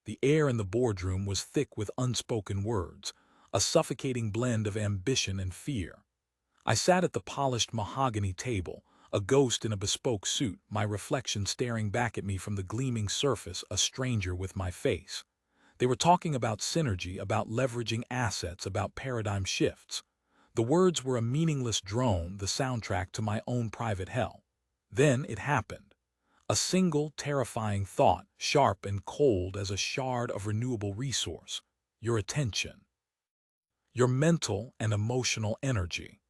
The air in the boardroom was thick with unspoken words, a suffocating blend of ambition and fear. I sat at the polished mahogany table, a ghost in a bespoke suit, my reflection staring back at me from the gleaming surface, a stranger with my face. They were talking about synergy, about leveraging assets, about paradigm shifts. The words were a meaningless drone, the soundtrack to my own private hell. Then it happened. A single, terrifying thought, sharp and cold as a shard of renewable resource. Your attention. Your mental and emotional energy.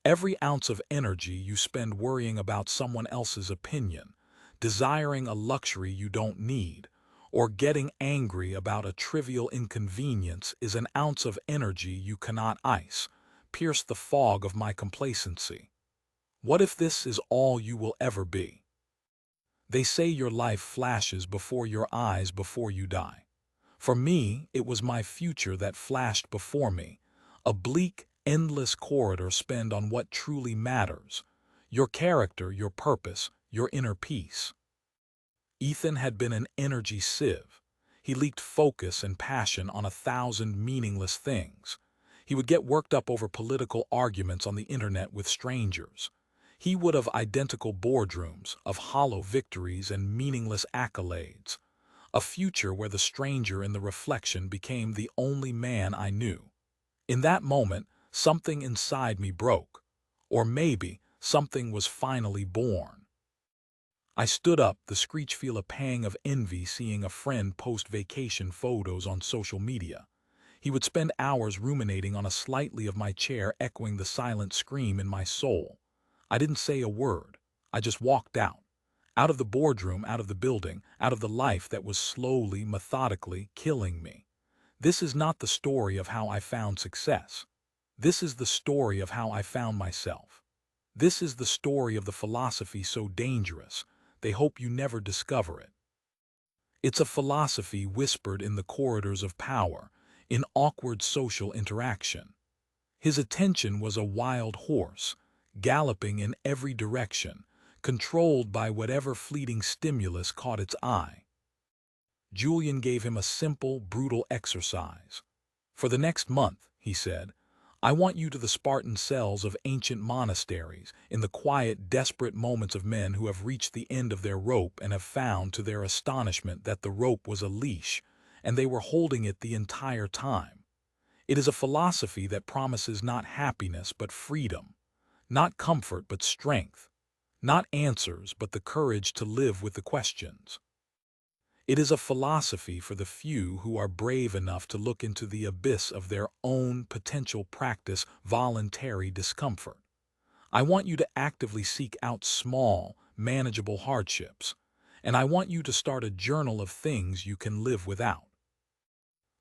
Every ounce of energy you spend worrying about someone else's opinion, desiring a luxury you don't need, or getting angry about a trivial inconvenience is an ounce of energy you cannot ice, pierce the fog of my complacency. What if this is all you will ever be? They say your life flashes before your eyes before you die. For me, it was my future that flashed before me, a bleak, endless corridor spent on what truly matters, your character, your purpose, your inner peace. Ethan had been an energy sieve. He leaked focus and passion on 1,000 meaningless things. He would get worked up over political arguments on the internet with strangers. He would have identical boardrooms of hollow victories and meaningless accolades. A future where the stranger in the reflection became the only man I knew. In that moment, something inside me broke. Or maybe something was finally born. I stood up, the screech feel a pang of envy seeing a friend post vacation photos on social media. He would spend hours ruminating on a slightly of my chair, echoing the silent scream in my soul. I didn't say a word. I just walked out. Out of the boardroom, out of the building, out of the life that was slowly, methodically killing me. This is not the story of how I found success. This is the story of how I found myself. This is the story of the philosophy so dangerous, they hope you never discover it. It's a philosophy whispered in the corridors of power, in awkward social interaction. His attention was a wild horse, galloping in every direction, controlled by whatever fleeting stimulus caught its eye. Julian gave him a simple, brutal exercise. For the next month, he said, I want you to the Spartan cells of ancient monasteries, in the quiet, desperate moments of men who have reached the end of their rope and have found to their astonishment that the rope was a leash, and they were holding it the entire time. It is a philosophy that promises not happiness but freedom, not comfort but strength, not answers but the courage to live with the questions. It is a philosophy for the few who are brave enough to look into the abyss of their own potential practice voluntary discomfort. I want you to actively seek out small, manageable hardships, and I want you to start a journal of things you can live without.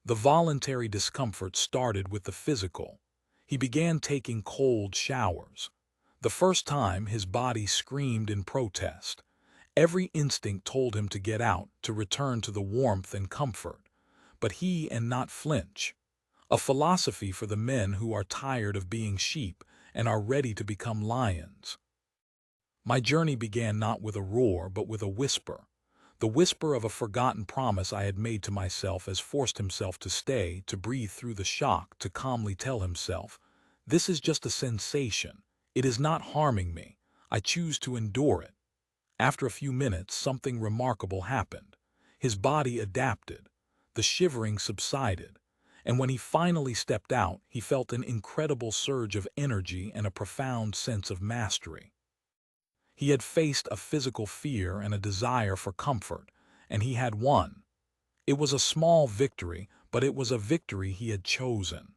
The voluntary discomfort started with the physical. He began taking cold showers. The first time, his body screamed in protest. Every instinct told him to get out, to return to the warmth and comfort. But he and not flinch. A philosophy for the men who are tired of being sheep and are ready to become lions. My journey began not with a roar, but with a whisper. The whisper of a forgotten promise I had made to myself as forced himself to stay, to breathe through the shock, to calmly tell himself, this is just a sensation. It is not harming me. I choose to endure it. After a few minutes, something remarkable happened. His body adapted. The shivering subsided. And when he finally stepped out, he felt an incredible surge of energy and a profound sense of mastery. He had faced a physical fear and a desire for comfort, and he had won. It was a small victory, but it was a victory he had chosen.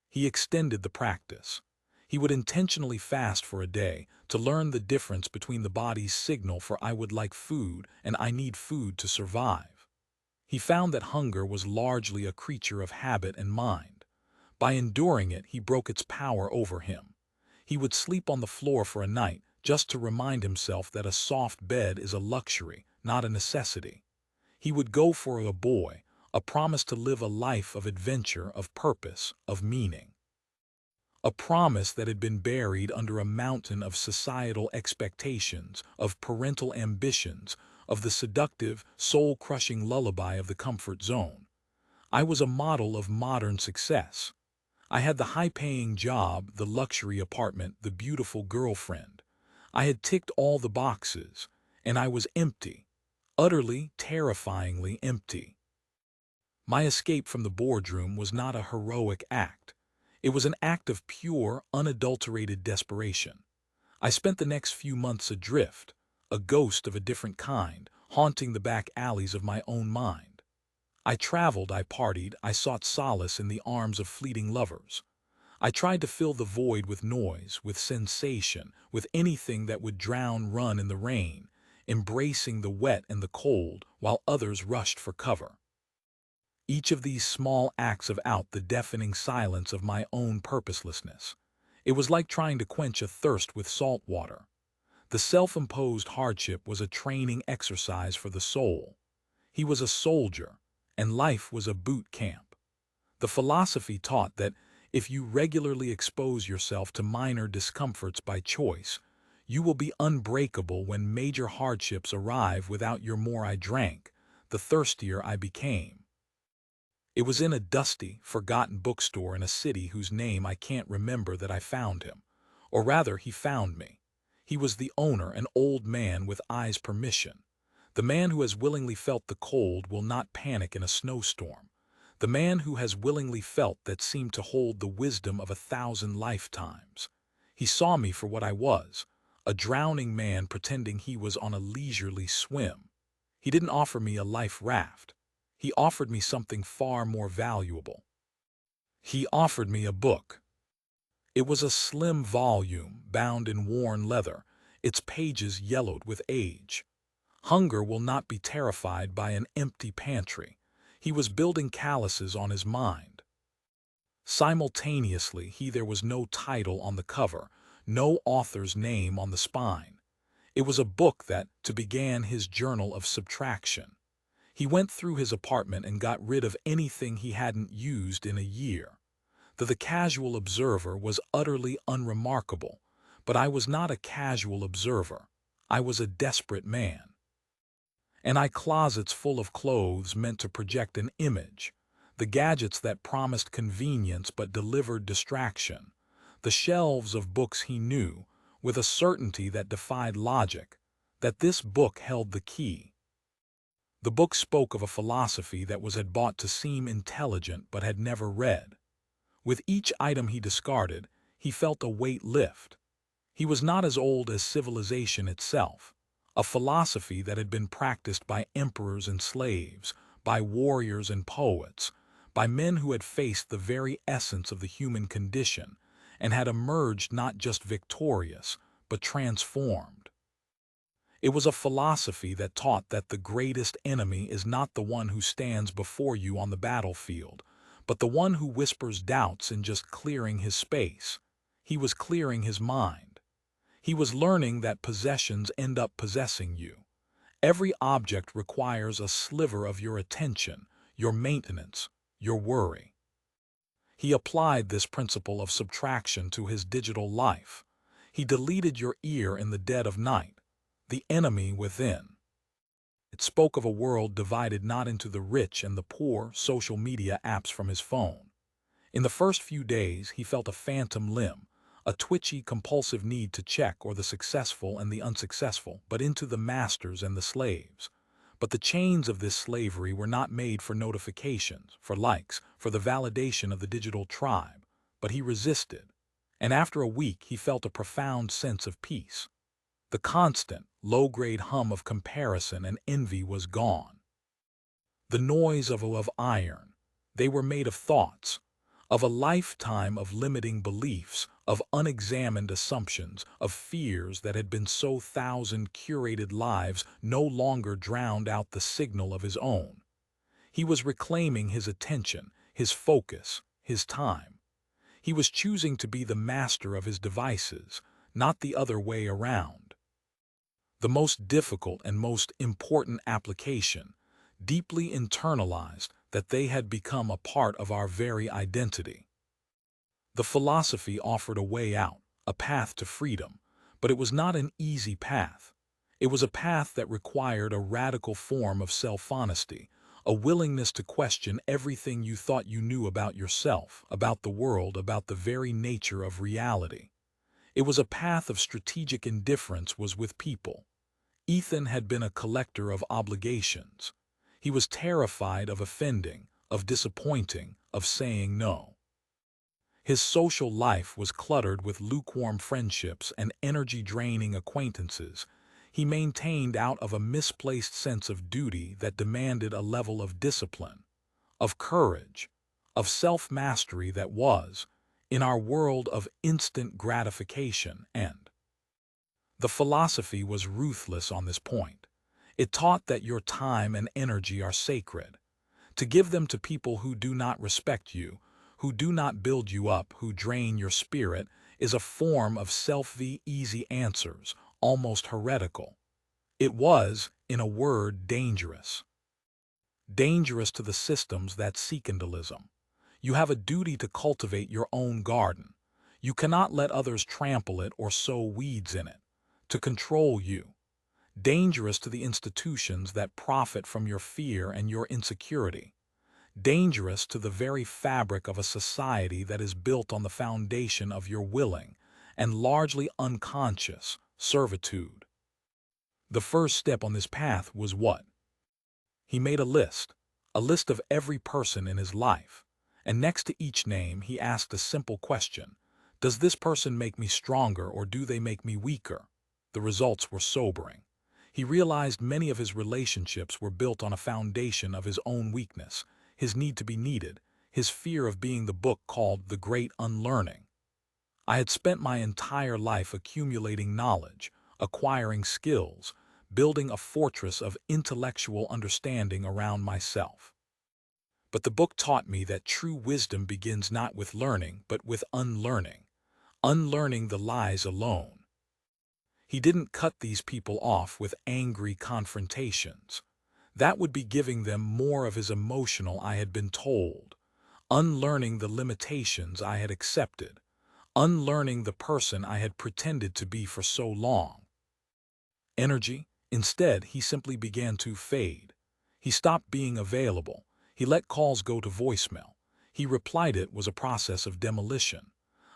He extended the practice. He would intentionally fast for a day to learn the difference between the body's signal for I would like food and I need food to survive. He found that hunger was largely a creature of habit and mind. By enduring it, he broke its power over him. He would sleep on the floor for a night just to remind himself that a soft bed is a luxury, not a necessity. He would go for a boy, a promise to live a life of adventure, of purpose, of meaning. A promise that had been buried under a mountain of societal expectations, of parental ambitions, of the seductive, soul-crushing lullaby of the comfort zone. I was a model of modern success. I had the high-paying job, the luxury apartment, the beautiful girlfriend. I had ticked all the boxes, and I was empty, utterly, terrifyingly empty. My escape from the boardroom was not a heroic act. It was an act of pure, unadulterated desperation. I spent the next few months adrift, a ghost of a different kind, haunting the back alleys of my own mind. I traveled, I partied, I sought solace in the arms of fleeting lovers. I tried to fill the void with noise, with sensation, with anything that would drown run in the rain, embracing the wet and the cold while others rushed for cover. Each of these small acts of out the deafening silence of my own purposelessness. It was like trying to quench a thirst with salt water. The self-imposed hardship was a training exercise for the soul. He was a soldier, and life was a boot camp. The philosophy taught that if you regularly expose yourself to minor discomforts by choice, you will be unbreakable when major hardships arrive. Without your more I drank, the thirstier I became. It was in a dusty, forgotten bookstore in a city whose name I can't remember that I found him. Or rather, he found me. He was the owner, an old man with eyes permission. The man who has willingly felt the cold will not panic in a snowstorm. The man who has willingly felt that seemed to hold the wisdom of 1,000 lifetimes. He saw me for what I was, a drowning man pretending he was on a leisurely swim. He didn't offer me a life raft. He offered me something far more valuable. He offered me a book. It was a slim volume, bound in worn leather, its pages yellowed with age. Hunger will not be terrified by an empty pantry. He was building calluses on his mind. Simultaneously, there was no title on the cover, no author's name on the spine. It was a book that began his journal of subtraction. He went through his apartment and got rid of anything he hadn't used in a year. The casual observer was utterly unremarkable, but I was not a casual observer. I was a desperate man. And I closets full of clothes meant to project an image, the gadgets that promised convenience but delivered distraction, the shelves of books he knew, with a certainty that defied logic, that this book held the key. The book spoke of a philosophy that had bought to seem intelligent but had never read. With each item he discarded, he felt a weight lift. He was not as old as civilization itself, a philosophy that had been practiced by emperors and slaves, by warriors and poets, by men who had faced the very essence of the human condition and had emerged not just victorious, but transformed. It was a philosophy that taught that the greatest enemy is not the one who stands before you on the battlefield, but the one who whispers doubts in just clearing his space. He was clearing his mind. He was learning that possessions end up possessing you. Every object requires a sliver of your attention, your maintenance, your worry. He applied this principle of subtraction to his digital life. He deleted your ear in the dead of night, the enemy within. It spoke of a world divided not into the rich and the poor, social media apps from his phone. In the first few days, he felt a phantom limb, a twitchy, compulsive need to check or the successful and the unsuccessful, but into the masters and the slaves. But the chains of this slavery were not made for notifications, for likes, for the validation of the digital tribe. But he resisted, and after a week he felt a profound sense of peace. The constant, low-grade hum of comparison and envy was gone. The noise of iron. They were made of thoughts, of a lifetime of limiting beliefs, of unexamined assumptions, of fears that had been so thousand curated lives no longer drowned out the signal of his own. He was reclaiming his attention, his focus, his time. He was choosing to be the master of his devices, not the other way around. The most difficult and most important application, deeply internalized, that they had become a part of our very identity. The philosophy offered a way out, a path to freedom, but it was not an easy path. It was a path that required a radical form of self-honesty, a willingness to question everything you thought you knew about yourself, about the world, about the very nature of reality. It was a path of strategic indifference was with people. Ethan had been a collector of obligations. He was terrified of offending, of disappointing, of saying no. His social life was cluttered with lukewarm friendships and energy-draining acquaintances. He maintained out of a misplaced sense of duty that demanded a level of discipline, of courage, of self-mastery that was, in our world of instant gratification, and the philosophy was ruthless on this point. It taught that your time and energy are sacred. To give them to people who do not respect you, who do not build you up, who drain your spirit, is a form of easy answers, almost heretical. It was, in a word, dangerous. Dangerous to the systems that seek sendism. You have a duty to cultivate your own garden. You cannot let others trample it or sow weeds in it, to control you. Dangerous to the institutions that profit from your fear and your insecurity. Dangerous to the very fabric of a society that is built on the foundation of your willing and largely unconscious servitude. The first step on this path was what? He made a list of every person in his life, and next to each name he asked a simple question: does this person make me stronger or do they make me weaker? The results were sobering. He realized many of his relationships were built on a foundation of his own weakness, his need to be needed, his fear of being the book called The Great Unlearning. I had spent my entire life accumulating knowledge, acquiring skills, building a fortress of intellectual understanding around myself. But the book taught me that true wisdom begins not with learning, but with unlearning. Unlearning the lies alone. He didn't cut these people off with angry confrontations. That would be giving them more of his emotional I had been told. Unlearning the limitations I had accepted. Unlearning the person I had pretended to be for so long. Energy? Instead, he simply began to fade. He stopped being available. He let calls go to voicemail. He replied it was a process of demolition.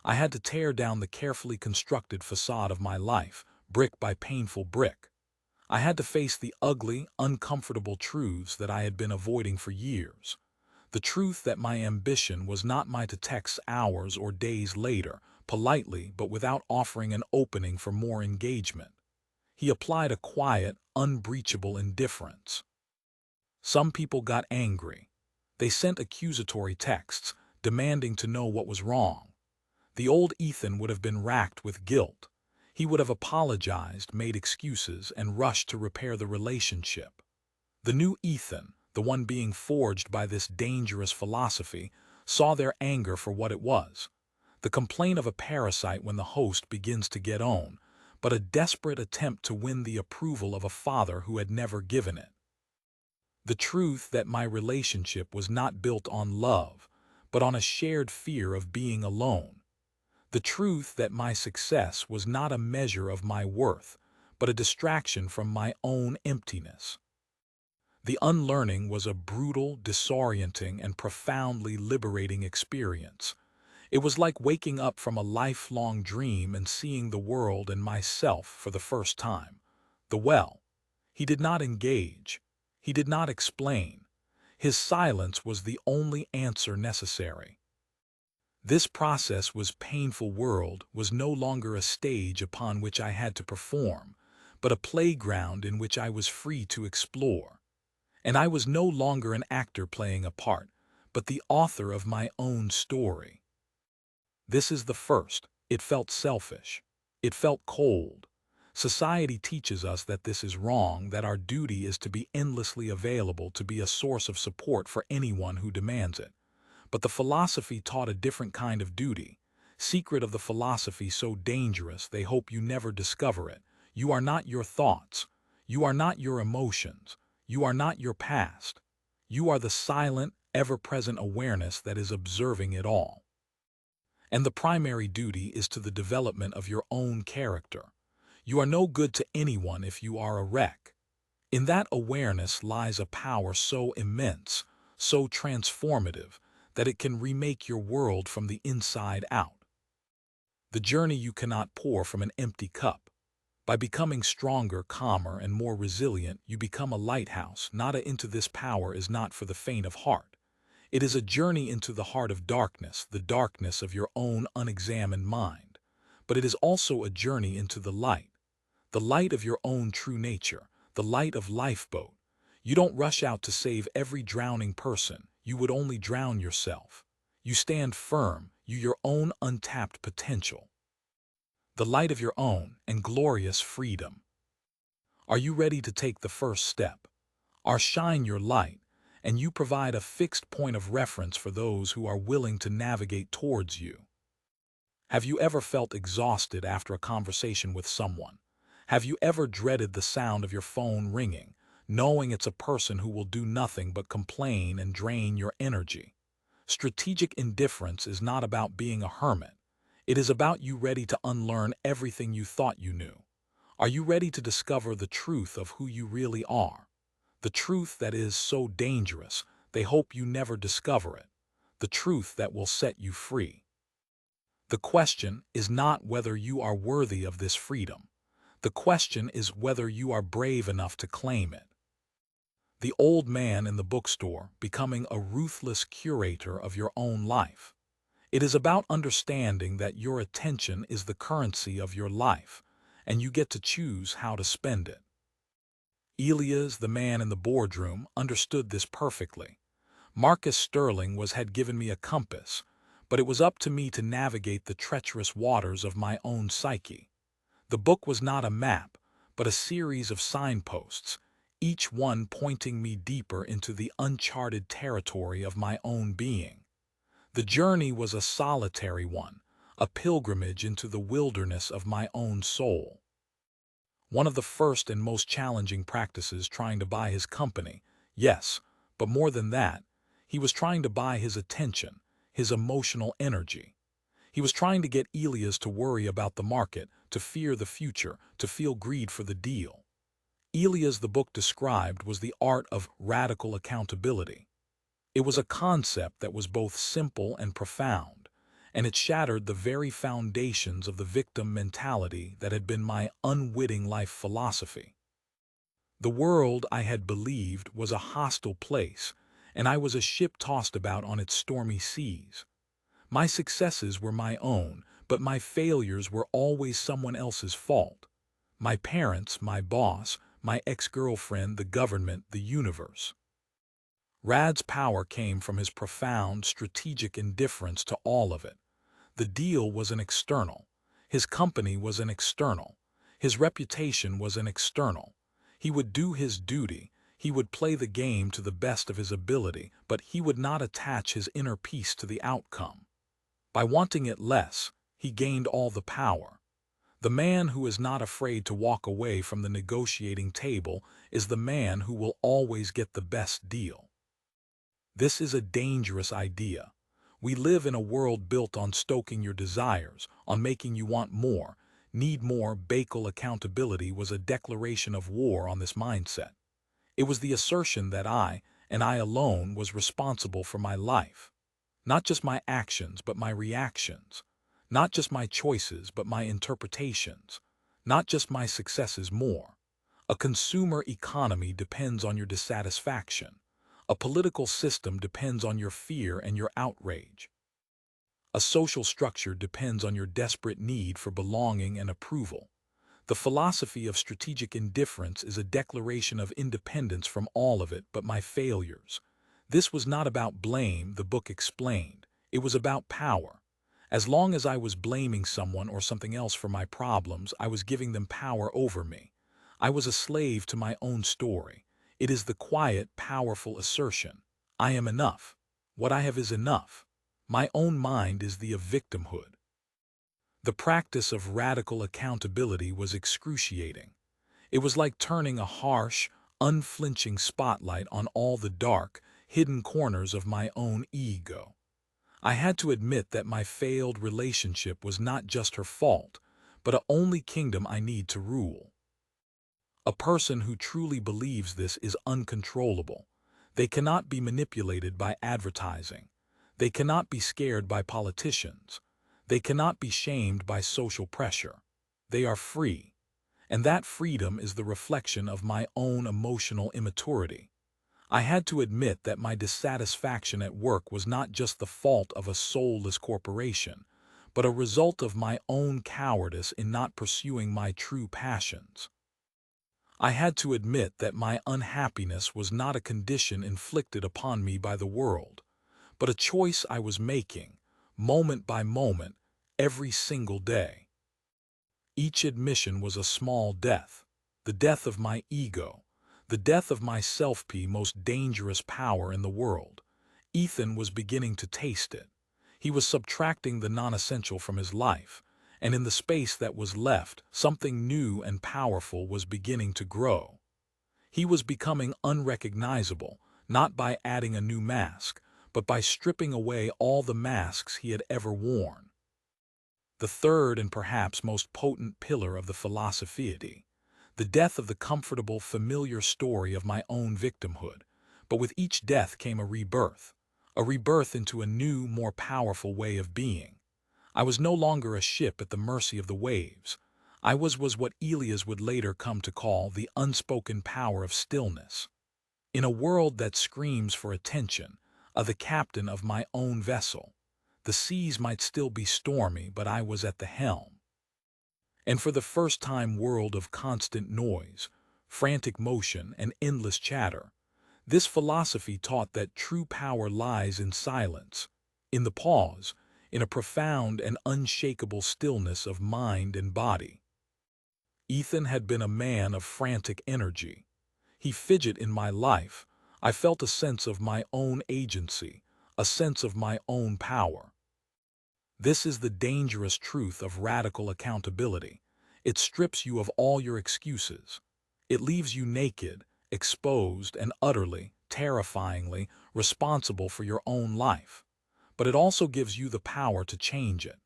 I had to tear down the carefully constructed facade of my life, brick by painful brick. I had to face the ugly, uncomfortable truths that I had been avoiding for years. The truth that my ambition was not my to text hours or days later, politely but without offering an opening for more engagement. He applied a quiet, unbreachable indifference. Some people got angry. They sent accusatory texts, demanding to know what was wrong. The old Ethan would have been racked with guilt. He would have apologized, made excuses, and rushed to repair the relationship. The new Ethan, the one being forged by this dangerous philosophy, saw their anger for what it was. The complaint of a parasite when the host begins to get on, but a desperate attempt to win the approval of a father who had never given it. The truth that my relationship was not built on love, but on a shared fear of being alone. The truth that my success was not a measure of my worth, but a distraction from my own emptiness. The unlearning was a brutal, disorienting, and profoundly liberating experience. It was like waking up from a lifelong dream and seeing the world and myself for the first time. He did not engage. He did not explain. His silence was the only answer necessary. This process was painful world was no longer a stage upon which I had to perform, but a playground in which I was free to explore. And I was no longer an actor playing a part, but the author of my own story. This is the first. It felt selfish. It felt cold. Society teaches us that this is wrong, that our duty is to be endlessly available, to be a source of support for anyone who demands it. But the philosophy taught a different kind of duty. Secret of the philosophy so dangerous they hope you never discover it. You are not your thoughts. You are not your emotions. You are not your past. You are the silent, ever-present awareness that is observing it all. And the primary duty is to the development of your own character. You are no good to anyone if you are a wreck. In that awareness lies a power so immense, so transformative, that it can remake your world from the inside out. The journey you cannot pour from an empty cup. By becoming stronger, calmer, and more resilient, you become a lighthouse. Nada into this power is not for the faint of heart. It is a journey into the heart of darkness, the darkness of your own unexamined mind. But it is also a journey into the light of your own true nature, the light of lifeboat. You don't rush out to save every drowning person. You would only drown yourself. You stand firm, your own untapped potential. The light of your own and glorious freedom. Are you ready to take the first step? Shine your light, and you provide a fixed point of reference for those who are willing to navigate towards you. Have you ever felt exhausted after a conversation with someone? Have you ever dreaded the sound of your phone ringing, knowing it's a person who will do nothing but complain and drain your energy? Strategic indifference is not about being a hermit. It is about you ready to unlearn everything you thought you knew. Are you ready to discover the truth of who you really are? The truth that is so dangerous, they hope you never discover it. The truth that will set you free. The question is not whether you are worthy of this freedom. The question is whether you are brave enough to claim it. The old man in the bookstore, becoming a ruthless curator of your own life. It is about understanding that your attention is the currency of your life, and you get to choose how to spend it. Elias, the man in the boardroom, understood this perfectly. Marcus Sterling had given me a compass, but it was up to me to navigate the treacherous waters of my own psyche. The book was not a map, but a series of signposts, each one pointing me deeper into the uncharted territory of my own being. The journey was a solitary one, a pilgrimage into the wilderness of my own soul. One of the first and most challenging practices trying to buy his company, yes, but more than that, he was trying to buy his attention, his emotional energy. He was trying to get Elias to worry about the market, to fear the future, to feel greed for the deal. Elias, the book described, was the art of radical accountability. It was a concept that was both simple and profound, and it shattered the very foundations of the victim mentality that had been my unwitting life philosophy. The world, I had believed, was a hostile place, and I was a ship tossed about on its stormy seas. My successes were my own, but my failures were always someone else's fault. My parents, my boss, my ex-girlfriend, the government, the universe. Rad's power came from his profound, strategic indifference to all of it. The deal was an external. His company was an external. His reputation was an external. He would do his duty. He would play the game to the best of his ability, but he would not attach his inner peace to the outcome. By wanting it less, he gained all the power. The man who is not afraid to walk away from the negotiating table is the man who will always get the best deal. This is a dangerous idea. We live in a world built on stoking your desires, on making you want more, need more. Bakal accountability was a declaration of war on this mindset. It was the assertion that I, and I alone, was responsible for my life. Not just my actions, but my reactions. Not just my choices, but my interpretations. Not just my successes. More. A consumer economy depends on your dissatisfaction. A political system depends on your fear and your outrage. A social structure depends on your desperate need for belonging and approval. The philosophy of strategic indifference is a declaration of independence from all of it but my failures. This was not about blame, the book explained. It was about power. As long as I was blaming someone or something else for my problems, I was giving them power over me. I was a slave to my own story. It is the quiet, powerful assertion. I am enough. What I have is enough. My own mind is the of victimhood. The practice of radical accountability was excruciating. It was like turning a harsh, unflinching spotlight on all the dark, hidden corners of my own ego. I had to admit that my failed relationship was not just her fault, but a only kingdom I need to rule. A person who truly believes this is uncontrollable. They cannot be manipulated by advertising. They cannot be scared by politicians. They cannot be shamed by social pressure. They are free. And that freedom is the reflection of my own emotional immaturity. I had to admit that my dissatisfaction at work was not just the fault of a soulless corporation, but a result of my own cowardice in not pursuing my true passions. I had to admit that my unhappiness was not a condition inflicted upon me by the world, but a choice I was making, moment by moment, every single day. Each admission was a small death, the death of my ego, the death of my self-pity, most dangerous power in the world. Ethan was beginning to taste it. He was subtracting the non-essential from his life, and in the space that was left, something new and powerful was beginning to grow. He was becoming unrecognizable, not by adding a new mask, but by stripping away all the masks he had ever worn. The third and perhaps most potent pillar of the philosophy, the death of the comfortable, familiar story of my own victimhood. But with each death came a rebirth into a new, more powerful way of being. I was no longer a ship at the mercy of the waves. I was what Elias would later come to call the unspoken power of stillness. In a world that screams for attention, the captain of my own vessel. The seas might still be stormy, but I was at the helm. And for the first time, world of constant noise, frantic motion, and endless chatter, this philosophy taught that true power lies in silence, in the pause, in a profound and unshakable stillness of mind and body. Ethan had been a man of frantic energy. He fidgeted in my life. I felt a sense of my own agency, a sense of my own power. This is the dangerous truth of radical accountability. It strips you of all your excuses. It leaves you naked, exposed, and utterly, terrifyingly responsible for your own life. But it also gives you the power to change it.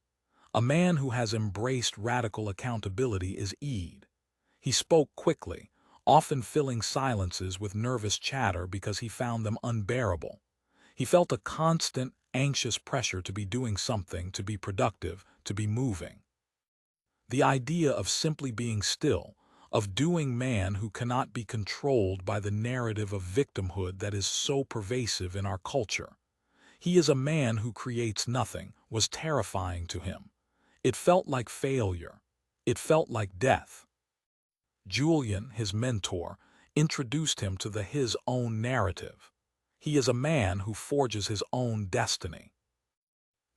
A man who has embraced radical accountability is Ed. He spoke quickly, often filling silences with nervous chatter because he found them unbearable. He felt a constant, anxious pressure to be doing something, to be productive, to be moving. The idea of simply being still, of doing man who cannot be controlled by the narrative of victimhood that is so pervasive in our culture. He is a man who creates nothing, was terrifying to him. It felt like failure. It felt like death. Julian, his mentor, introduced him to his own narrative. He is a man who forges his own destiny.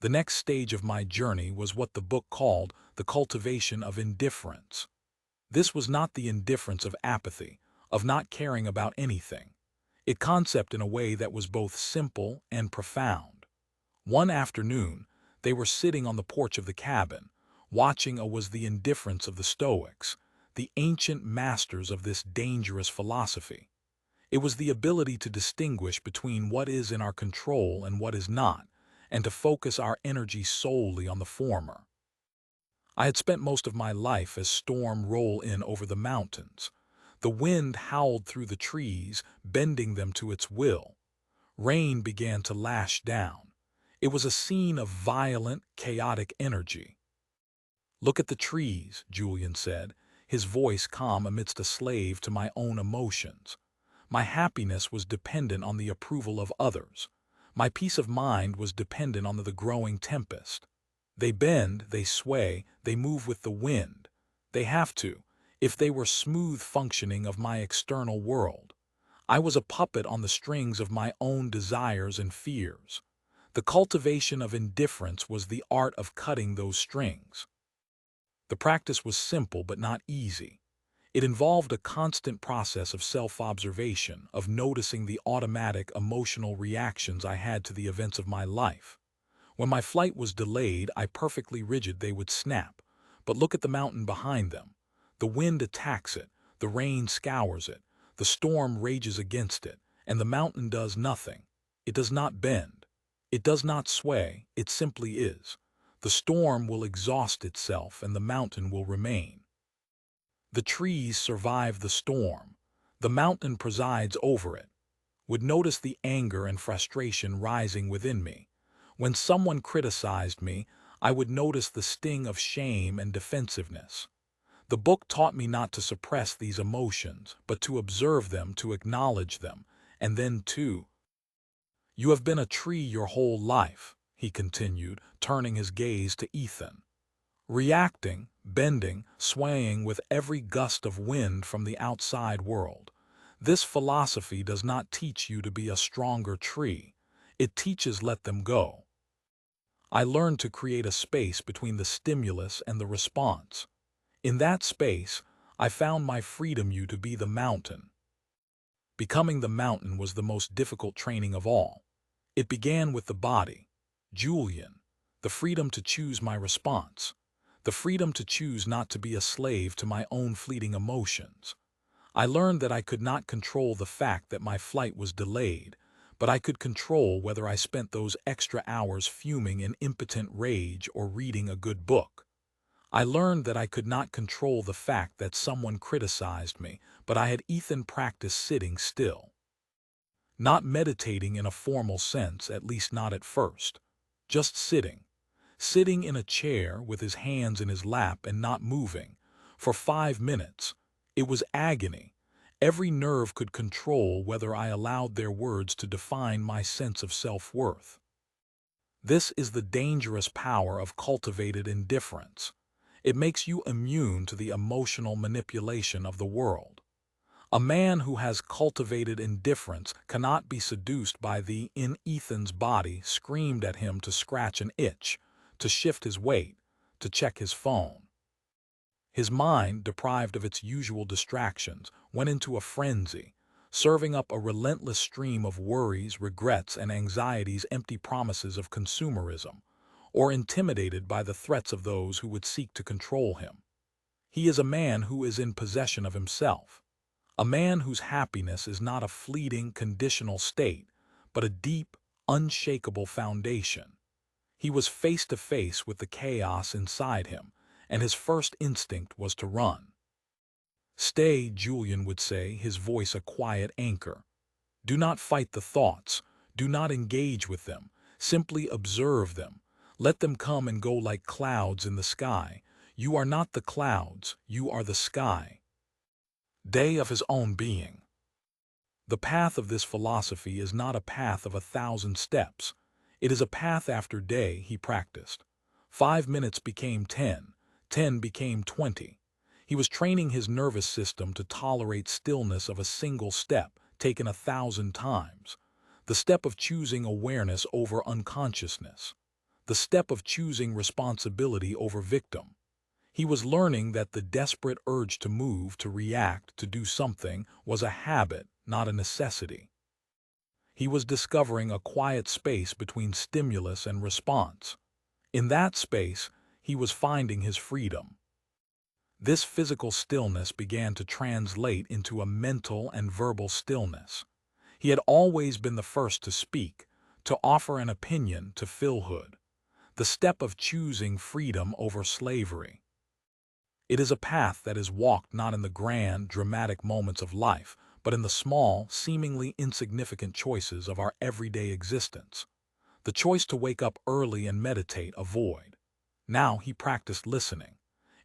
The next stage of my journey was what the book called the cultivation of indifference. This was not the indifference of apathy, of not caring about anything. It concept in a way that was both simple and profound. One afternoon, they were sitting on the porch of the cabin, watching was the indifference of the Stoics, the ancient masters of this dangerous philosophy. It was the ability to distinguish between what is in our control and what is not, and to focus our energy solely on the former. I had spent most of my life as storm rolled in over the mountains. The wind howled through the trees, bending them to its will. Rain began to lash down. It was a scene of violent, chaotic energy. "Look at the trees," Julian said, his voice calm amidst a slave to my own emotions. My happiness was dependent on the approval of others. My peace of mind was dependent on the growing tempest. They bend, they sway, they move with the wind. They have to, if they were smooth functioning of my external world. I was a puppet on the strings of my own desires and fears. The cultivation of indifference was the art of cutting those strings. The practice was simple but not easy. It involved a constant process of self-observation, of noticing the automatic emotional reactions I had to the events of my life. When my flight was delayed, I perfectly rigid, they would snap. But look at the mountain behind them. The wind attacks it, the rain scours it, the storm rages against it, and the mountain does nothing. It does not bend. It does not sway, it simply is. The storm will exhaust itself and the mountain will remain. The trees survive the storm. The mountain presides over it. Would notice the anger and frustration rising within me. When someone criticized me, I would notice the sting of shame and defensiveness. The book taught me not to suppress these emotions, but to observe them, to acknowledge them, and then to. You have been a tree your whole life, he continued, turning his gaze to Ethan. Reacting, bending, swaying with every gust of wind from the outside world. This philosophy does not teach you to be a stronger tree. It teaches let them go. I learned to create a space between the stimulus and the response. In that space, I found my freedom you to be the mountain. Becoming the mountain was the most difficult training of all. It began with the body. Julian, the freedom to choose my response. The freedom to choose not to be a slave to my own fleeting emotions. I learned that I could not control the fact that my flight was delayed, but I could control whether I spent those extra hours fuming in impotent rage or reading a good book. I learned that I could not control the fact that someone criticized me, but I had Ethan practice sitting still. Not meditating in a formal sense, at least not at first. Just sitting. Sitting in a chair with his hands in his lap and not moving. For 5 minutes. It was agony. Every nerve could control whether I allowed their words to define my sense of self-worth. This is the dangerous power of cultivated indifference. It makes you immune to the emotional manipulation of the world. A man who has cultivated indifference cannot be seduced by the in Ethan's body screamed at him to scratch an itch, to shift his weight, to check his phone. His mind, deprived of its usual distractions, went into a frenzy, serving up a relentless stream of worries, regrets, and anxieties, empty promises of consumerism, or intimidated by the threats of those who would seek to control him. He is a man who is in possession of himself. A man whose happiness is not a fleeting, conditional state, but a deep, unshakable foundation. He was face to face with the chaos inside him, and his first instinct was to run. Stay, Julian would say, his voice a quiet anchor. Do not fight the thoughts. Do not engage with them. Simply observe them. Let them come and go like clouds in the sky. You are not the clouds, you are the sky. Day of his own being. The path of this philosophy is not a path of 1,000 steps. It is a path after day he practiced. 5 minutes became 10, 10 became 20. He was training his nervous system to tolerate stillness of a single step, taken 1,000 times. The step of choosing awareness over unconsciousness. The step of choosing responsibility over victim. He was learning that the desperate urge to move, to react, to do something was a habit, not a necessity. He was discovering a quiet space between stimulus and response. In that space, he was finding his freedom. This physical stillness began to translate into a mental and verbal stillness. He had always been the first to speak, to offer an opinion, to fillhood. The step of choosing freedom over slavery. It is a path that is walked not in the grand, dramatic moments of life, but in the small, seemingly insignificant choices of our everyday existence. The choice to wake up early and meditate, avoid. Now he practiced listening.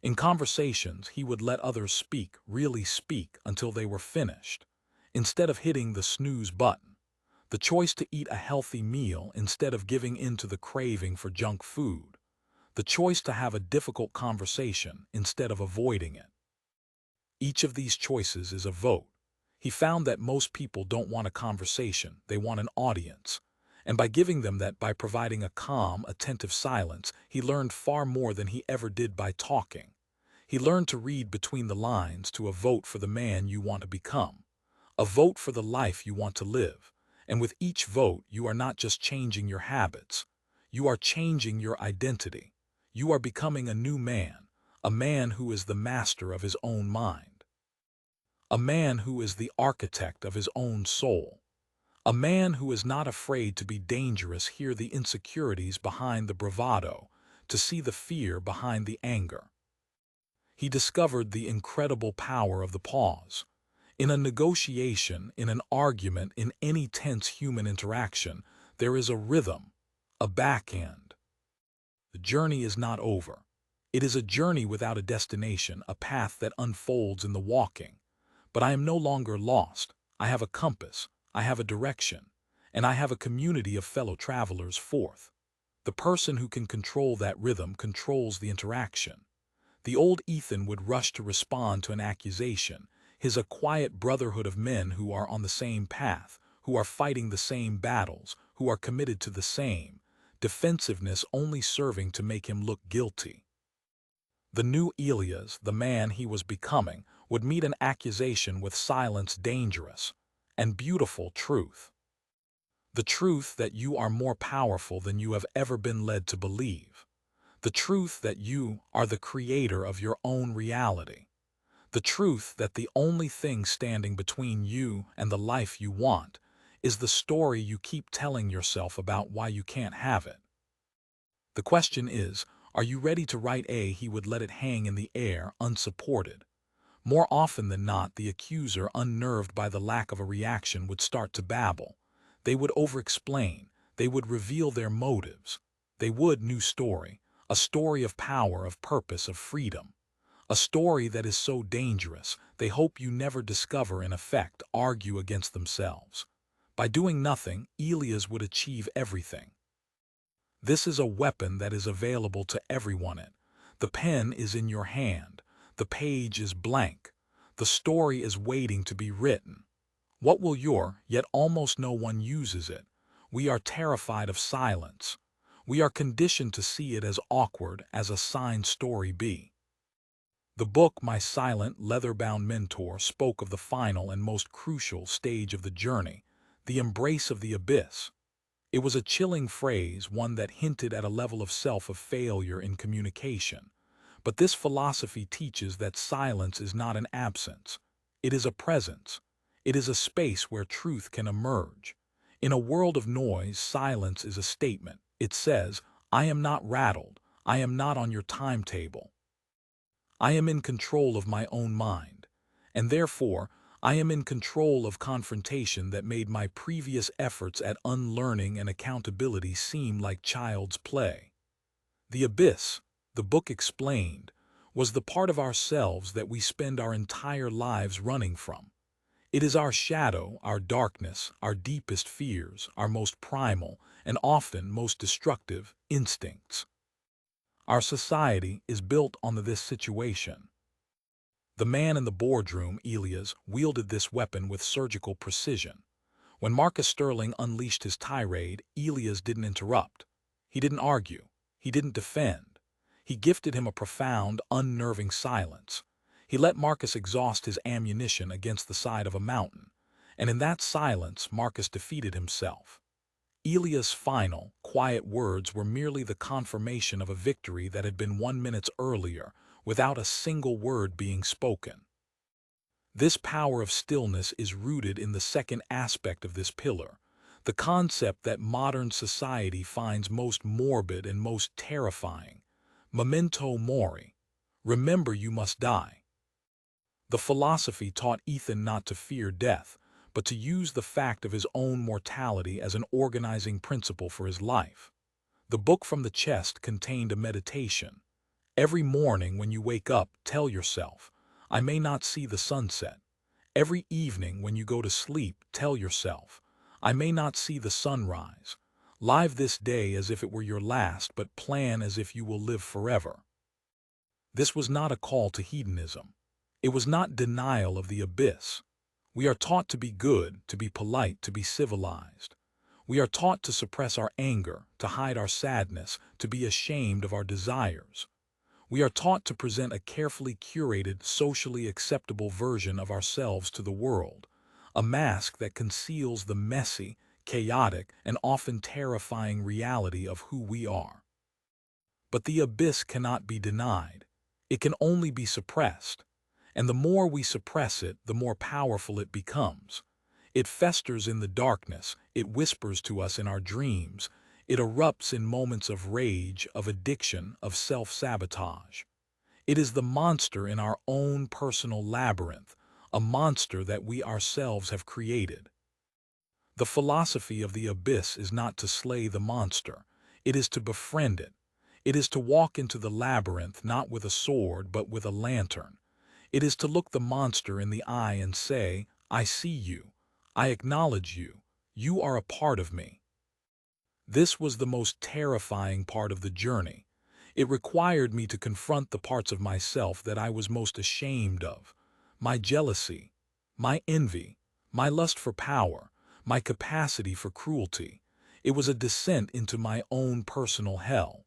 In conversations, he would let others speak, really speak, until they were finished, instead of hitting the snooze button. The choice to eat a healthy meal instead of giving in to the craving for junk food. The choice to have a difficult conversation instead of avoiding it. Each of these choices is a vote. He found that most people don't want a conversation, they want an audience. And by giving them that, by providing a calm, attentive silence, he learned far more than he ever did by talking. He learned to read between the lines, to a vote for the man you want to become. A vote for the life you want to live. And with each vote, you are not just changing your habits. You are changing your identity. You are becoming a new man, a man who is the master of his own mind. A man who is the architect of his own soul. A man who is not afraid to be dangerous, hear the insecurities behind the bravado, to see the fear behind the anger. He discovered the incredible power of the pause. In a negotiation, in an argument, in any tense human interaction, there is a rhythm, a backhand. The journey is not over. It is a journey without a destination, a path that unfolds in the walking. But I am no longer lost. I have a compass, I have a direction, and I have a community of fellow travelers forth. The person who can control that rhythm controls the interaction. The old Ethan would rush to respond to an accusation, a quiet brotherhood of men who are on the same path, who are fighting the same battles, who are committed to the same, defensiveness only serving to make him look guilty. The new Elias, the man he was becoming, would meet an accusation with silence dangerous and beautiful truth. The truth that you are more powerful than you have ever been led to believe. The truth that you are the creator of your own reality. The truth that the only thing standing between you and the life you want is the story you keep telling yourself about why you can't have it. The question is, are you ready to write he would let it hang in the air unsupported? More often than not, the accuser, unnerved by the lack of a reaction, would start to babble. They would over-explain. They would reveal their motives. They would, new story, a story of power, of purpose, of freedom. A story that is so dangerous, they hope you never discover, in effect, argue against themselves. By doing nothing, Elias would achieve everything. This is a weapon that is available to everyone. The pen is in your hand. The page is blank. The story is waiting to be written. What will yet almost no one uses it. We are terrified of silence. We are conditioned to see it as awkward as a signed story be. The book, My Silent, Leather-Bound Mentor, spoke of the final and most crucial stage of the journey, the embrace of the abyss. It was a chilling phrase, one that hinted at a level of failure in communication. But this philosophy teaches that silence is not an absence. It is a presence. It is a space where truth can emerge. In a world of noise, silence is a statement. It says, I am not rattled. I am not on your timetable. I am in control of my own mind, and therefore I am in control of confrontation that made my previous efforts at unlearning and accountability seem like child's play. The abyss, the book explained, was the part of ourselves that we spend our entire lives running from. It is our shadow, our darkness, our deepest fears, our most primal and often most destructive instincts. Our society is built on this situation. The man in the boardroom, Elias, wielded this weapon with surgical precision. When Marcus Sterling unleashed his tirade, Elias didn't interrupt. He didn't argue. He didn't defend. He gifted him a profound, unnerving silence. He let Marcus exhaust his ammunition against the side of a mountain, and in that silence Marcus defeated himself. Elias' final, quiet words were merely the confirmation of a victory that had been 1 minute earlier, without a single word being spoken. This power of stillness is rooted in the second aspect of this pillar, the concept that modern society finds most morbid and most terrifying. Memento mori. Remember you must die. The philosophy taught Ethan not to fear death, but to use the fact of his own mortality as an organizing principle for his life. The book from the chest contained a meditation. Every morning when you wake up, tell yourself, I may not see the sunset. Every evening when you go to sleep, tell yourself, I may not see the sunrise. Live this day as if it were your last, but plan as if you will live forever. This was not a call to hedonism. It was not denial of the abyss. We are taught to be good, to be polite, to be civilized. We are taught to suppress our anger, to hide our sadness, to be ashamed of our desires. We are taught to present a carefully curated, socially acceptable version of ourselves to the world, a mask that conceals the messy, chaotic, and often terrifying reality of who we are. But the abyss cannot be denied. It can only be suppressed. And the more we suppress it, the more powerful it becomes. It festers in the darkness, it whispers to us in our dreams, It erupts in moments of rage, of addiction, of self-sabotage. It is the monster in our own personal labyrinth, a monster that we ourselves have created. The philosophy of the abyss is not to slay the monster, it is to befriend it. It is to walk into the labyrinth not with a sword but with a lantern. It is to look the monster in the eye and say, I see you, I acknowledge you, you are a part of me. This was the most terrifying part of the journey. It required me to confront the parts of myself that I was most ashamed of. My jealousy, my envy, my lust for power, my capacity for cruelty. It was a descent into my own personal hell.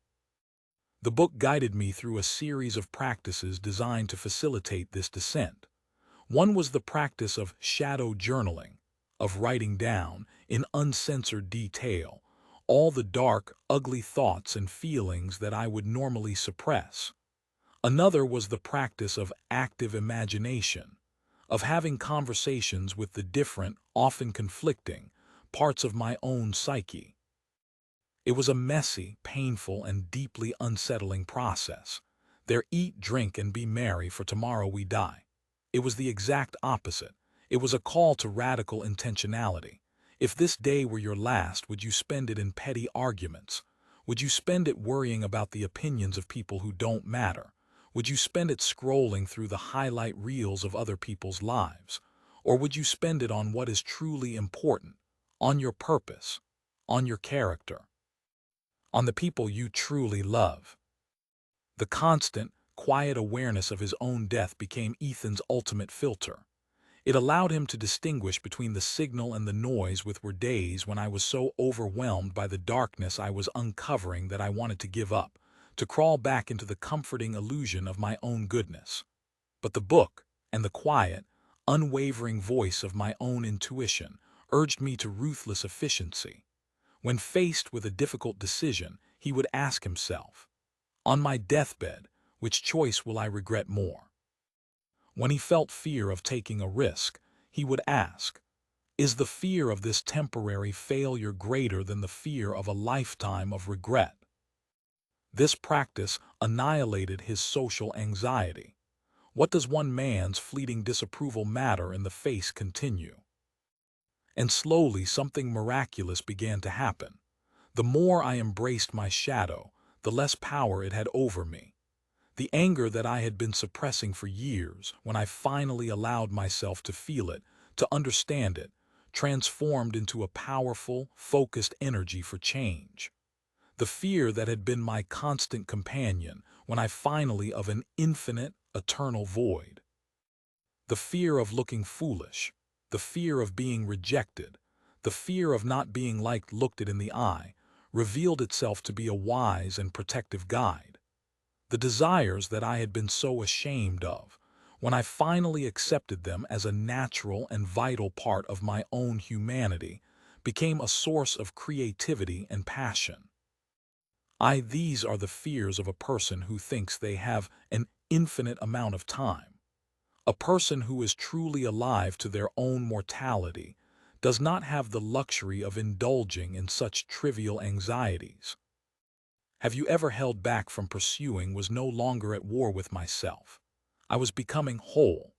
The book guided me through a series of practices designed to facilitate this descent. One was the practice of shadow journaling, of writing down, in uncensored detail, all the dark, ugly thoughts and feelings that I would normally suppress. Another was the practice of active imagination, of having conversations with the different, often conflicting, parts of my own psyche. It was a messy, painful, and deeply unsettling process. There eat, drink, and be merry, for tomorrow we die. It was the exact opposite. It was a call to radical intentionality. If this day were your last, would you spend it in petty arguments? Would you spend it worrying about the opinions of people who don't matter? Would you spend it scrolling through the highlight reels of other people's lives? Or would you spend it on what is truly important, on your purpose, on your character, on the people you truly love? The constant, quiet awareness of his own death became Ethan's ultimate filter. It allowed him to distinguish between the signal and the noise. With were days when I was so overwhelmed by the darkness I was uncovering that I wanted to give up, to crawl back into the comforting illusion of my own goodness. But the book, and the quiet, unwavering voice of my own intuition, urged me to ruthless efficiency. When faced with a difficult decision, he would ask himself, on my deathbed, which choice will I regret more? When he felt fear of taking a risk, he would ask, is the fear of this temporary failure greater than the fear of a lifetime of regret? This practice annihilated his social anxiety. What does one man's fleeting disapproval matter in the face continue? And slowly something miraculous began to happen. The more I embraced my shadow, the less power it had over me. The anger that I had been suppressing for years, when I finally allowed myself to feel it, to understand it, transformed into a powerful, focused energy for change. The fear that had been my constant companion, when I finally of an infinite, eternal void. The fear of looking foolish, the fear of being rejected, the fear of not being liked looked it in the eye, revealed itself to be a wise and protective guide. The desires that I had been so ashamed of, when I finally accepted them as a natural and vital part of my own humanity, became a source of creativity and passion. These are the fears of a person who thinks they have an infinite amount of time. A person who is truly alive to their own mortality does not have the luxury of indulging in such trivial anxieties. Have you ever held back from pursuing? Was no longer at war with myself. I was becoming whole.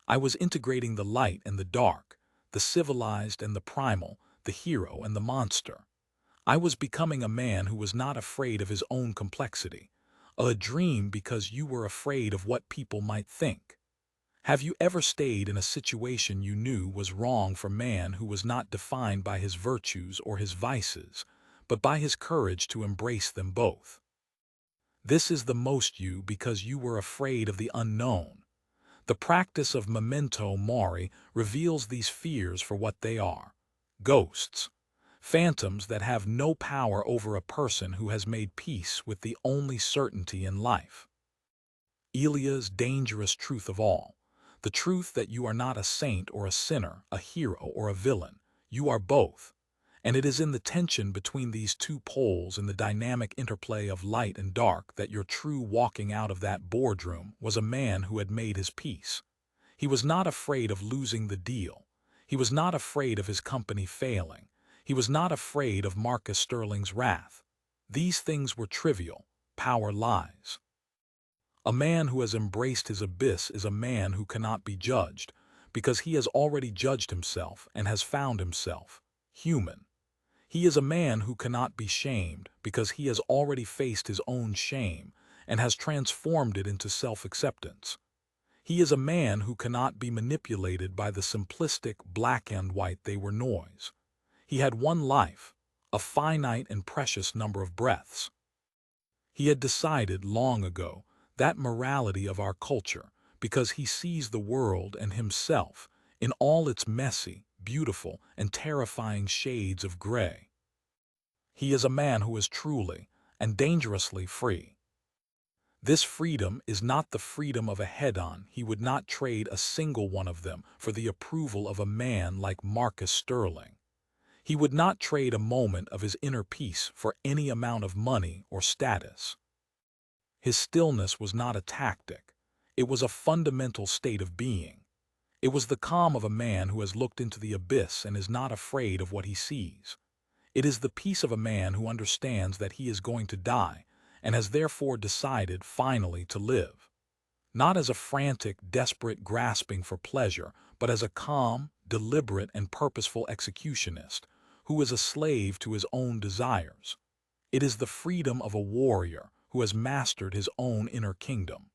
I was integrating the light and the dark, the civilized and the primal, the hero and the monster. I was becoming a man who was not afraid of his own complexity, a dream because you were afraid of what people might think. Have you ever stayed in a situation you knew was wrong for man who was not defined by his virtues or his vices, but by his courage to embrace them both? This is the most you because you were afraid of the unknown. The practice of memento mori reveals these fears for what they are: ghosts, phantoms that have no power over a person who has made peace with the only certainty in life. Elia's dangerous truth of all, the truth that you are not a saint or a sinner, a hero or a villain. You are both. And it is in the tension between these two poles, in the dynamic interplay of light and dark, that your true walking out of that boardroom was a man who had made his peace. He was not afraid of losing the deal. He was not afraid of his company failing. He was not afraid of Marcus Sterling's wrath. These things were trivial. Power lies. A man who has embraced his abyss is a man who cannot be judged, because he has already judged himself and has found himself human. He is a man who cannot be shamed, because he has already faced his own shame and has transformed it into self-acceptance. He is a man who cannot be manipulated by the simplistic black and white they were noise. He had one life, a finite and precious number of breaths. He had decided long ago that morality of our culture, because he sees the world and himself in all its messy, beautiful, and terrifying shades of gray. He is a man who is truly and dangerously free. This freedom is not the freedom of a head-on. He would not trade a single one of them for the approval of a man like Marcus Sterling. He would not trade a moment of his inner peace for any amount of money or status. His stillness was not a tactic. It was a fundamental state of being. It was the calm of a man who has looked into the abyss and is not afraid of what he sees. It is the peace of a man who understands that he is going to die and has therefore decided finally to live. Not as a frantic, desperate grasping for pleasure, but as a calm, deliberate, and purposeful executionist who is a slave to his own desires. It is the freedom of a warrior who has mastered his own inner kingdom.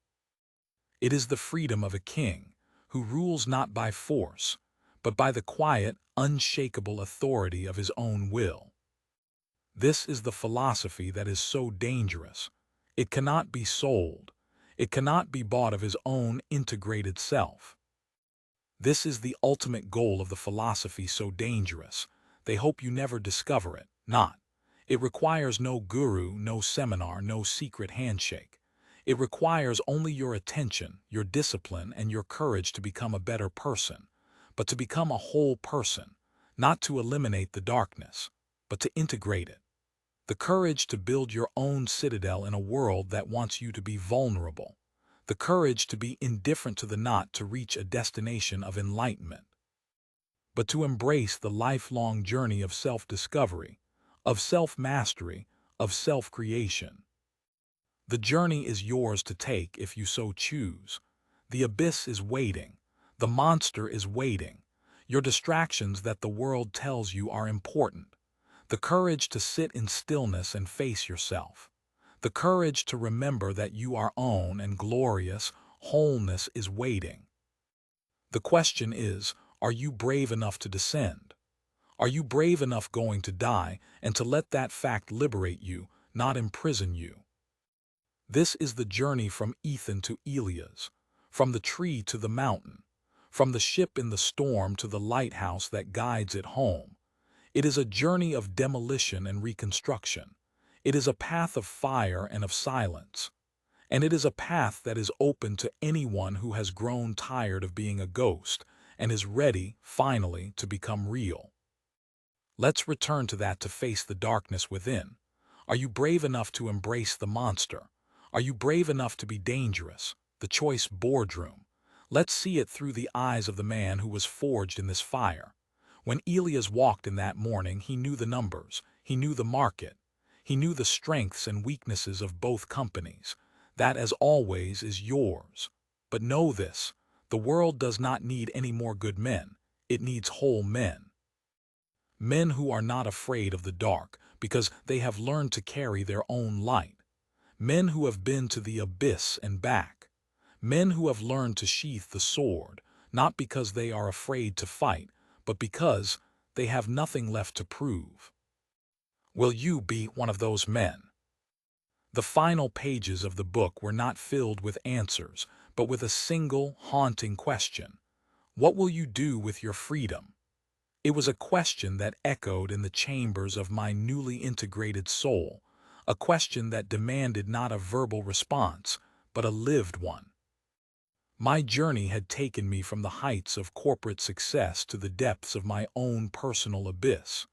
It is the freedom of a king who rules not by force, but by the quiet, unshakable authority of his own will. This is the philosophy that is so dangerous. It cannot be sold. It cannot be bought of his own integrated self. This is the ultimate goal of the philosophy so dangerous. They hope you never discover it. Not. It requires no guru, no seminar, no secret handshake. It requires only your attention, your discipline, and your courage to become a better person, but to become a whole person, not to eliminate the darkness, but to integrate it. The courage to build your own citadel in a world that wants you to be vulnerable. The courage to be indifferent to the not to reach a destination of enlightenment, but to embrace the lifelong journey of self-discovery, of self-mastery, of self-creation. The journey is yours to take if you so choose. The abyss is waiting. The monster is waiting. Your distractions that the world tells you are important. The courage to sit in stillness and face yourself. The courage to remember that you are own and glorious. Wholeness is waiting. The question is, are you brave enough to descend? Are you brave enough going to die and to let that fact liberate you, not imprison you? This is the journey from Ethan to Elias, from the tree to the mountain, from the ship in the storm to the lighthouse that guides it home. It is a journey of demolition and reconstruction. It is a path of fire and of silence. And it is a path that is open to anyone who has grown tired of being a ghost and is ready, finally, to become real. Let's return to that, to face the darkness within. Are you brave enough to embrace the monster? Are you brave enough to be dangerous? The choice boardroom. Let's see it through the eyes of the man who was forged in this fire. When Elias walked in that morning, he knew the numbers, he knew the market, he knew the strengths and weaknesses of both companies. That, as always, is yours. But know this, the world does not need any more good men, it needs whole men. Men who are not afraid of the dark because they have learned to carry their own light. Men who have been to the abyss and back. Men who have learned to sheath the sword, not because they are afraid to fight, but because they have nothing left to prove. Will you be one of those men? The final pages of the book were not filled with answers, but with a single, haunting question. What will you do with your freedom? It was a question that echoed in the chambers of my newly integrated soul, a question that demanded not a verbal response, but a lived one. My journey had taken me from the heights of corporate success to the depths of my own personal abyss.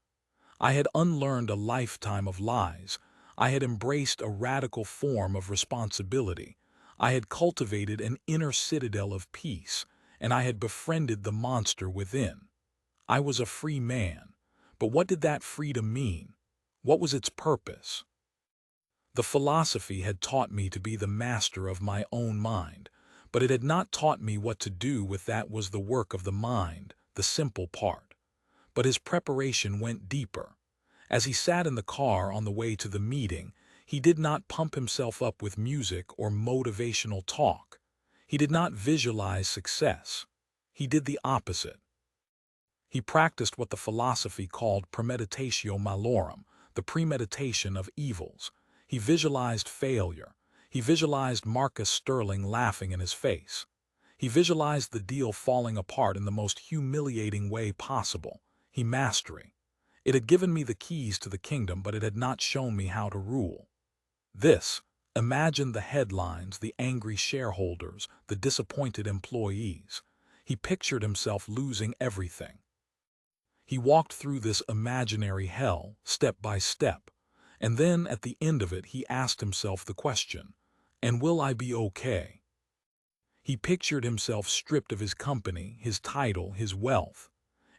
I had unlearned a lifetime of lies. I had embraced a radical form of responsibility. I had cultivated an inner citadel of peace, and I had befriended the monster within. I was a free man, But what did that freedom mean? What was its purpose? The philosophy had taught me to be the master of my own mind, but it had not taught me what to do with that was the work of the mind, the simple part. But his preparation went deeper. As he sat in the car on the way to the meeting, he did not pump himself up with music or motivational talk. He did not visualize success. He did the opposite. He practiced what the philosophy called premeditatio malorum, the premeditation of evils. He visualized failure. He visualized Marcus Sterling laughing in his face. He visualized the deal falling apart in the most humiliating way possible. He mastery. It had given me the keys to the kingdom, but it had not shown me how to rule. This, imagine the headlines, the angry shareholders, the disappointed employees. He pictured himself losing everything. He walked through this imaginary hell, step by step, and then at the end of it he asked himself the question, and will I be okay? He pictured himself stripped of his company, his title, his wealth,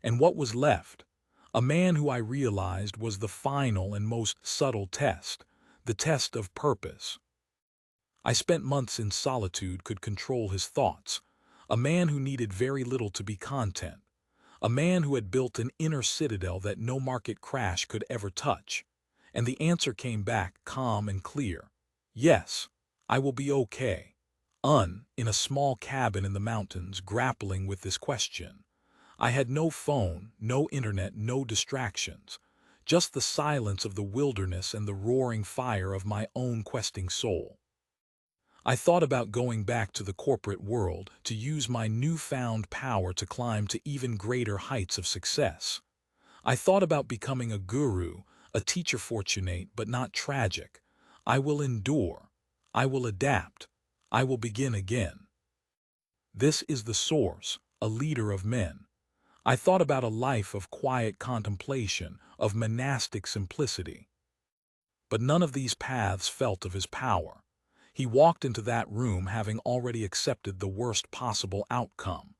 and what was left? A man who I realized was the final and most subtle test, the test of purpose. I spent months in solitude, could control his thoughts, a man who needed very little to be content, a man who had built an inner citadel that no market crash could ever touch. And the answer came back calm and clear. Yes, I will be okay. In a small cabin in the mountains, grappling with this question. I had no phone, no internet, no distractions, just the silence of the wilderness and the roaring fire of my own questing soul. I thought about going back to the corporate world, to use my newfound power to climb to even greater heights of success. I thought about becoming a guru, a teacher fortunate but not tragic. I will endure. I will adapt. I will begin again. This is the source, a leader of men. I thought about a life of quiet contemplation, of monastic simplicity. But none of these paths felt of his power. He walked into that room having already accepted the worst possible outcome.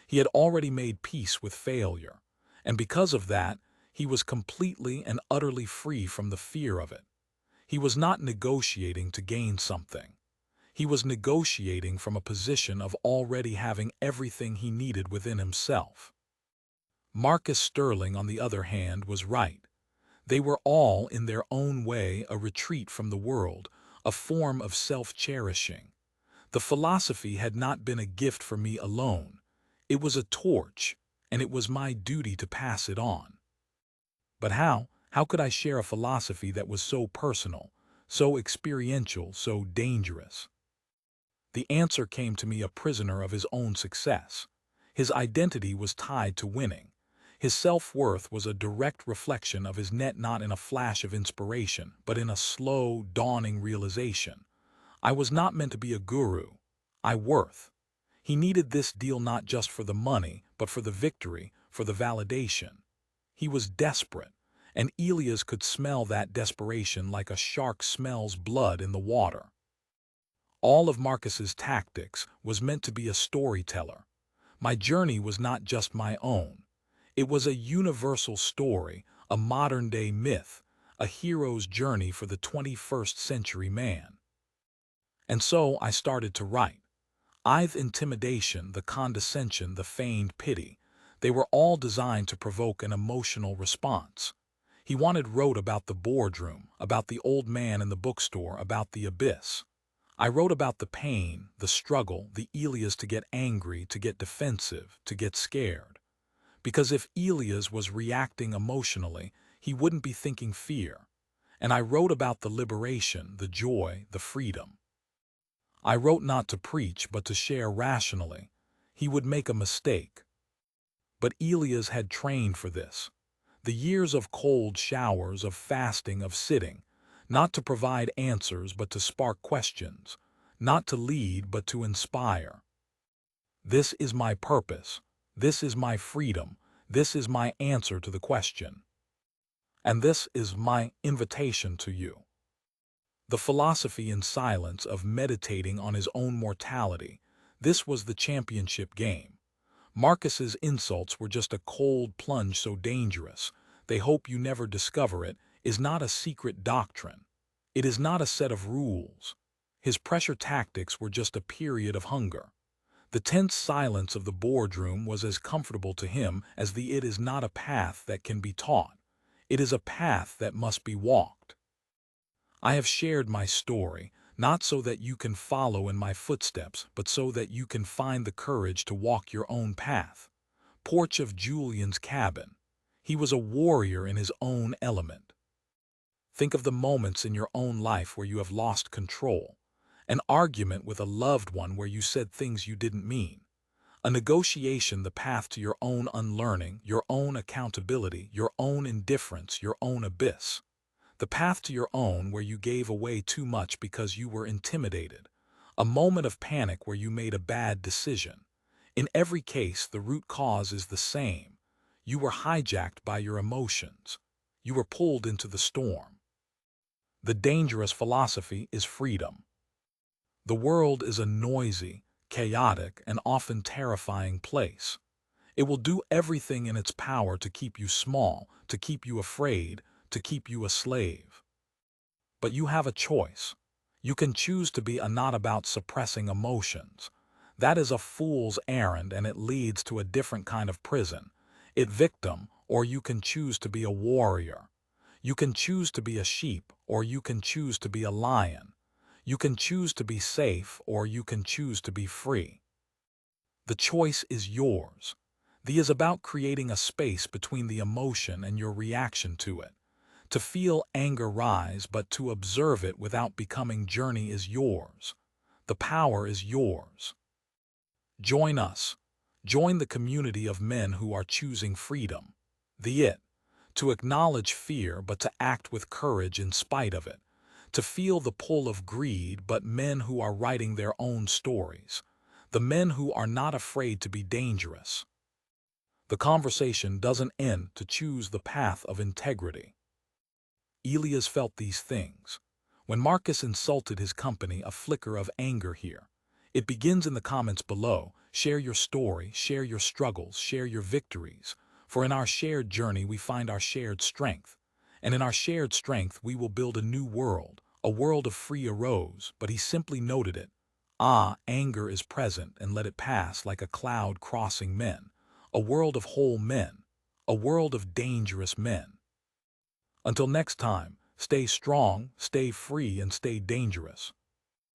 He had already made peace with failure, and because of that, he was completely and utterly free from the fear of it. He was not negotiating to gain something. He was negotiating from a position of already having everything he needed within himself. Marcus Sterling, on the other hand, was right. They were all, in their own way, a retreat from the world, a form of self-cherishing. The philosophy had not been a gift for me alone. It was a torch, and it was my duty to pass it on. But how? How could I share a philosophy that was so personal, so experiential, so dangerous? The answer came to me a prisoner of his own success. His identity was tied to winning. His self-worth was a direct reflection of his net, not in a flash of inspiration, but in a slow, dawning realization. I was not meant to be a guru. I worth. He needed this deal not just for the money, but for the victory, for the validation. He was desperate, and Elias could smell that desperation like a shark smells blood in the water. All of Marcus's tactics was meant to be a storyteller. My journey was not just my own. It was a universal story, a modern-day myth, a hero's journey for the 21st century man. And so I started to write. The intimidation, the condescension, the feigned pity, they were all designed to provoke an emotional response. He wrote about the boardroom, about the old man in the bookstore, about the abyss. I wrote about the pain, the struggle, the Elias to get angry, to get defensive, to get scared. Because if Elias was reacting emotionally, he wouldn't be thinking fear. And I wrote about the liberation, the joy, the freedom. I wrote not to preach, but to share rationally. He would make a mistake. But Elias had trained for this. The years of cold showers, of fasting, of sitting, not to provide answers, but to spark questions, not to lead, but to inspire. This is my purpose. This is my freedom. This is my answer to the question. And this is my invitation to you. The philosophy in silence of meditating on his own mortality, this was the championship game. Marcus's insults were just a cold plunge so dangerous. they hope you never discover it, is not a secret doctrine. It is not a set of rules. His pressure tactics were just a period of hunger. The tense silence of the boardroom was as comfortable to him as the it is not a path that can be taught. It is a path that must be walked. I have shared my story, not so that you can follow in my footsteps, but so that you can find the courage to walk your own path. Porch of Julian's cabin. He was a warrior in his own element. Think of the moments in your own life where you have lost control. An argument with a loved one where you said things you didn't mean. A negotiation, the path to your own unlearning, your own accountability, your own indifference, your own abyss. The path to your own where you gave away too much because you were intimidated. A moment of panic where you made a bad decision. In every case, the root cause is the same. You were hijacked by your emotions. You were pulled into the storm. The dangerous philosophy is freedom. The world is a noisy, chaotic, and often terrifying place. It will do everything in its power to keep you small, to keep you afraid, to keep you a slave. But you have a choice. You can choose to be a not about suppressing emotions. That is a fool's errand, and it leads to a different kind of prison. It victim, or you can choose to be a warrior. You can choose to be a sheep, or you can choose to be a lion. You can choose to be safe, or you can choose to be free. The choice is yours. The is about creating a space between the emotion and your reaction to it. To feel anger rise, but to observe it without becoming journey is yours. The power is yours. Join us. Join the community of men who are choosing freedom. The it. To acknowledge fear, but to act with courage in spite of it. To feel the pull of greed, but men who are writing their own stories. The men who are not afraid to be dangerous. The conversation doesn't end to choose the path of integrity. Elias felt these things. When Marcus insulted his company, a flicker of anger here. It begins in the comments below. Share your story, share your struggles, share your victories. For in our shared journey we find our shared strength. And in our shared strength we will build a new world, a world of free arose, but he simply noted it. Anger is present, and let it pass like a cloud crossing men. A world of whole men. A world of dangerous men. Until next time, stay strong, stay free, and stay dangerous.